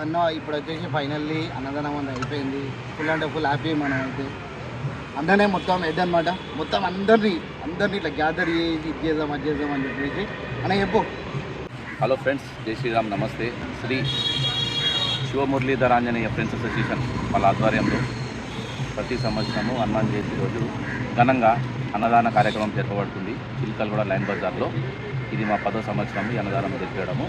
అన్న ఇప్పుడు వచ్చేసి ఫైనల్లీ అన్నదానం అంతా అయిపోయింది. ఫుల్ అంటే ఫుల్ హ్యాపీ మనం అయితే. అందరినీ మొత్తం హెడ్ అనమాట. మొత్తం అందరినీ ఇట్లా గ్యాదర్ చేసి ఇది చేద్దాం అది చేద్దాం అని చెప్పేసి అన్న చెప్పు. హలో ఫ్రెండ్స్, జై శ్రీరామ్, నమస్తే. శ్రీ శివమురళీధర్ ఆంజనేయ ఫ్రెండ్స్ అసోసియేషన్ వాళ్ళ ఆధ్వర్యంలో ప్రతి సంవత్సరము హనుమాన్ జయంతి రోజు ఘనంగా అన్నదాన కార్యక్రమం జరపబడుతుంది చిల్కల్గూడ లైన్ బజార్లో. ఇది మా 10వ సంవత్సరం ఈ అన్నదానం జరిపేయడము.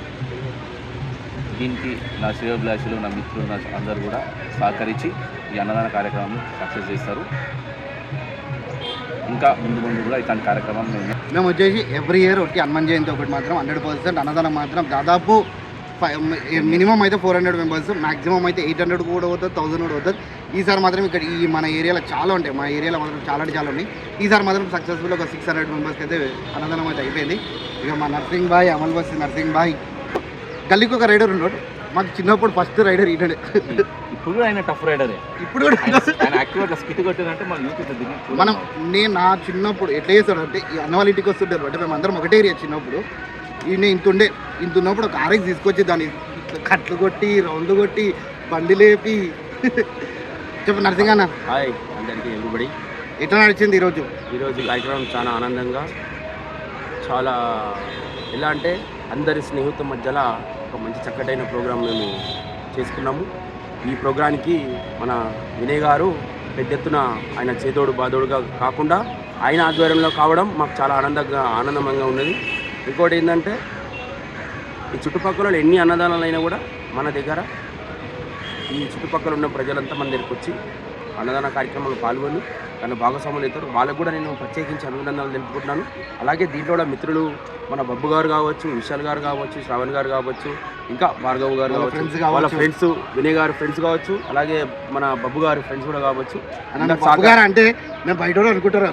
దీనికి నా శ్రేయోభిలాషులు, నా మిత్రులు, నా అందరూ కూడా సహకరించి ఈ అన్నదాన కార్యక్రమాన్ని సక్సెస్ చేస్తారు. ఇంకా ముందు కూడా ఇట్లాంటి కార్యక్రమం మేము వచ్చేసి ఎవ్రీ ఇయర్ ఒకటి హనుమాన్ జయంతి ఒకటి మాత్రం 100% అన్నదానం మాత్రం దాదాపు మినిమం అయితే 400 మెంబర్స్, మ్యాక్సిమం అయితే 800 కూడా అవుతుంది, 1000 కూడా అవుతుంది. ఈసారి మాత్రం ఇక్కడ ఈ మన ఏరియాలో చాలా ఉంటాయి, మా ఏరియాలో మాత్రం చాలా అంటే చాలా ఉన్నాయి. ఈసారి మాత్రం సక్సెస్ఫుల్ ఒక 600 మెంబర్స్కి అయితే అన్నదానం అయితే అయిపోయింది. ఇక మా నర్సింగ్ బాయ్, అమల్ బస్సి నర్సింగ్ బాయ్, గల్లీకి ఒక రైడర్ ఉన్నాడు. మాకు చిన్నప్పుడు ఫస్ట్ రైడర్ ఈటనే. ఇప్పుడు కూడా ఆయన టఫ్ రైడరే. ఇప్పుడు కూడా స్కిట్ కొట్టారంటే మనం నేను నా చిన్నప్పుడు ఎట్లా చేస్తాడు అంటే ఈ అన్న వాళ్ళ ఇంటికి వస్తుంటారు అంటే మేము అందరం ఒకటే ఏరియా చిన్నప్పుడు. ఈయన ఇంత ఉన్నప్పుడు ఒక ఆరెక్స్ తీసుకొచ్చి దాన్ని కట్లు కొట్టి రౌండ్ కొట్టి బండి లేపి చెప్పు నర్సింగ్ అన్న. హాయ్ అందరికీ, ఎవ్రీబడి. ఎట్లా నడిచింది ఈరోజు కార్యక్రమం? చాలా ఆనందంగా, చాలా ఎలా అంటే అందరి స్నేహితుల మధ్యలో ఒక మంచి చక్కటైన ప్రోగ్రాం మేము చేసుకున్నాము. ఈ ప్రోగ్రానికి మన వినయ్ గారు పెద్ద ఎత్తున ఆయన చేదోడు బాదోడుగా కాకుండా ఆయన ఆధ్వర్యంలో కావడం మాకు చాలా ఆనందంగా ఉన్నది. ఇంకోటి ఏంటంటే ఈ చుట్టుపక్కల ఎన్ని అన్నదానాలు అయినా కూడా మన దగ్గర ఈ చుట్టుపక్కల ఉన్న ప్రజలంతా మన దగ్గరికి వచ్చి అన్నదాన కార్యక్రమంలో పాల్గొని తన భాగస్వాములు అవుతారు. వాళ్ళకు కూడా నేను ప్రత్యేకించి అభినందనలు తెలుపుకుంటున్నాను. అలాగే దీంట్లో కూడా మిత్రులు మన బబ్బు గారు కావచ్చు, విశాల్ గారు కావచ్చు, శ్రావణ్ గారు కావచ్చు, ఇంకా భార్గవ్ గారు కావచ్చు, వాళ్ళ ఫ్రెండ్స్, వినయ్ గారు ఫ్రెండ్స్ కావచ్చు, అలాగే మన బబ్బు గారు ఫ్రెండ్స్ కూడా కావచ్చు. అంటే నేను బయట అనుకుంటారు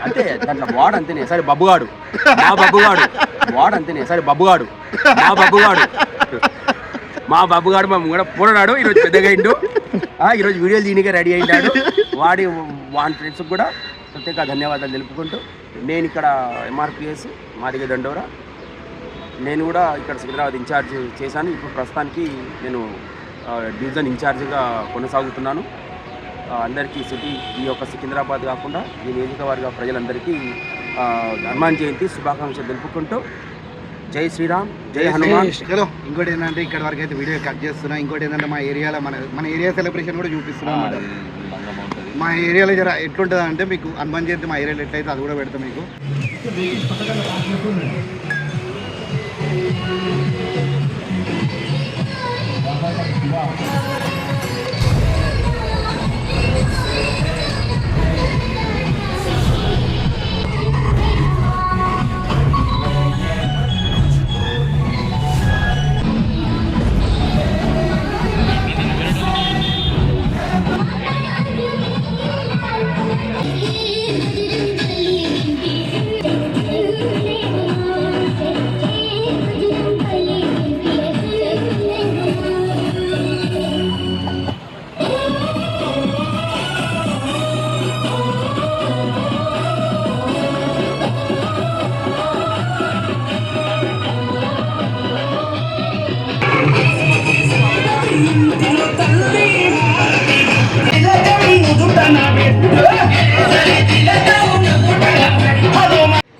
అంతే, దాంట్లో వాడు అంతేనే. సరే బబ్బుగాడు, మా బబ్బుగాడు వాడు అంతేనే. సరే బబ్బుగాడు, మా బబ్బుగాడు మా కూడా పోరాడు. ఈరోజు పెద్దగా అయిండు, ఈరోజు వీడియోలు దీనికే రెడీ అయ్యాడు. వాడి ఫ్రెండ్స్కి కూడా ప్రత్యేక ధన్యవాదాలు తెలుపుకుంటూ నేను ఇక్కడ MRPS మాదిగ దండోరా, నేను కూడా ఇక్కడ సికింద్రాబాద్ ఇన్ఛార్జ్ చేశాను. ఇప్పుడు ప్రస్తుతానికి నేను డివిజన్ ఇన్ఛార్జ్గా కొనసాగుతున్నాను. అందరికీ ఈ యొక్క సికింద్రాబాద్ కాకుండా ఈ నియోజకవర్గ ప్రజలందరికీ హనుమాన్ జయంతి శుభాకాంక్షలు తెలుపుకుంటూ జై శ్రీరామ్, జై హనుమాన్. చలో ఇంకోటి ఏంటంటే ఇక్కడ వరకు అయితే వీడియో కట్ చేస్తున్నాం. ఇంకోటి ఏంటంటే మా ఏరియాలో మన ఏరియా సెలబ్రేషన్ కూడా చూపిస్తున్నాం. మా ఏరియాలో జర ఎట్లుంటుంది అంటే మీకు హనుమాన్ జయంతి మా ఏరియాలో ఎట్లయితే అది కూడా పెడతాం మీకు.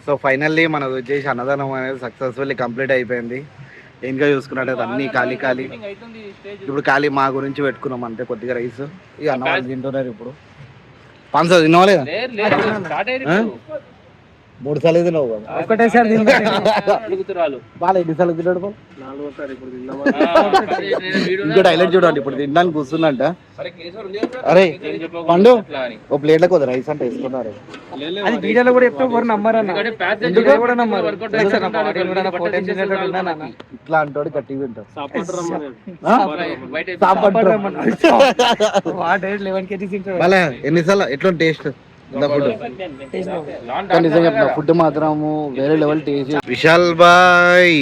సో ఫైనల్లీ మనది వచ్చేసి అన్నదానం అనేది సక్సెస్ఫుల్లీ కంప్లీట్ అయిపోయింది. ఇంకా చూసుకున్నట్టయితే అన్నీ ఖాళీ. ఇప్పుడు ఖాళీ మా గురించి పెట్టుకున్నాం అంతే, కొద్దిగా రైస్. ఇక అన్నవాళ్ళు తింటున్నారు. ఇప్పుడు 500 తినవాలేదా? 3 సార్లు తిన్నావు కదా, ఒకటేసారి బాగా ఎన్నిసార్లు తిన్నాడు? ఇంకోటి హైలైట్ చూడండి, ఇప్పుడు తినడానికి కూర్చుందంట. అరే పండు ఒక ప్లేట్లకు కొద్ది రైస్ అంటే వేసుకున్నారు. ఇట్లా అంటాడు గట్టిగా తింటాడు. ఎన్నిసార్లు ఎట్లా టేస్ట్ నిజంగా ఫుడ్ మాత్రము వేరే లెవెల్ టేస్ట్. విశాల్ బాయ్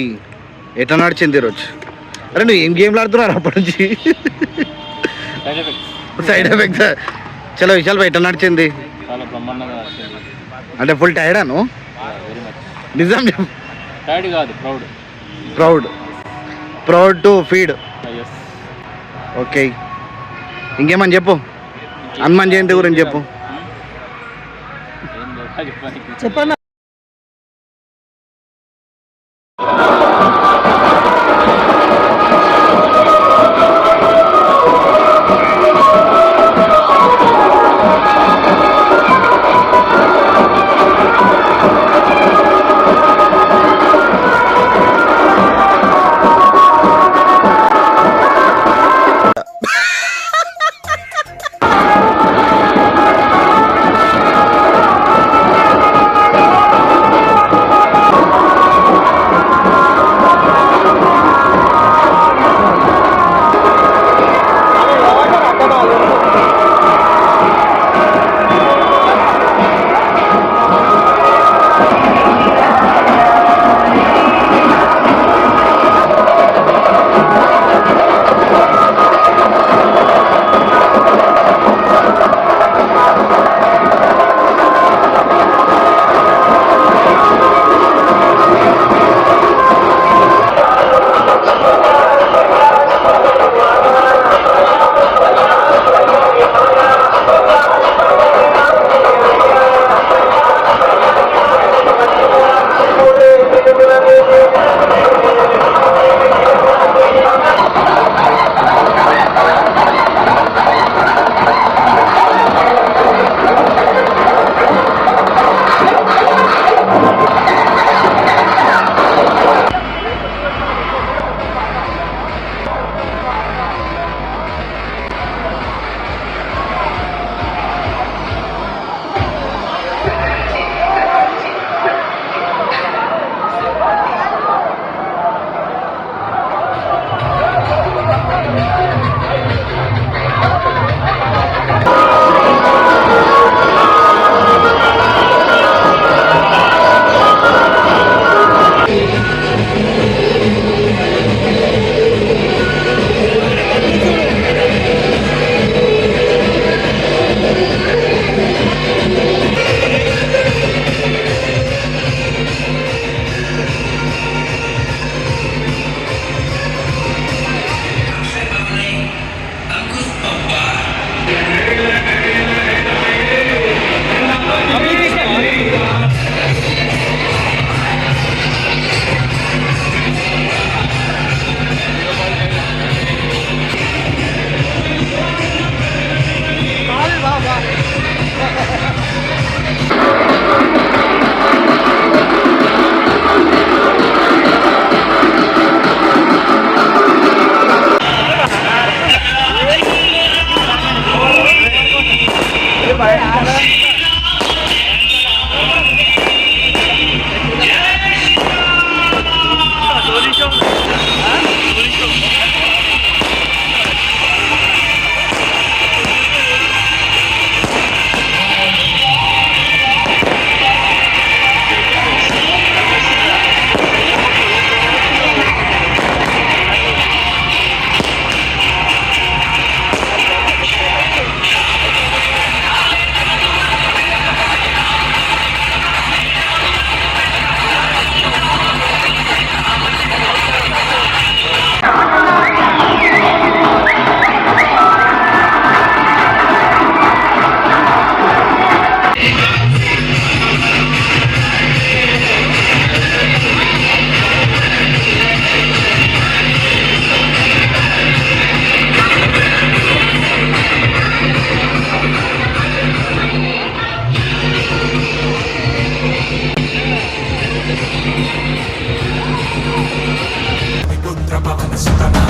ఎట్లా నడిచింది ఈరోజు? అరే నువ్వు ఏం గేమ్లు ఆడుతున్నారు అప్పటి నుంచి? Side effects. చలో విశాల్ బాయ్ ఎట్లా నడిచింది? అంటే ఫుల్ టైర్డా నువ్వు? నిజం ప్రౌడ్ టు ఫీడ్ ఓకే, ఇంకేమని చెప్పు, హనుమాన్ జయంతి గురించి చెప్పు. చెప్పండి. పుత్ర పవన సుతనా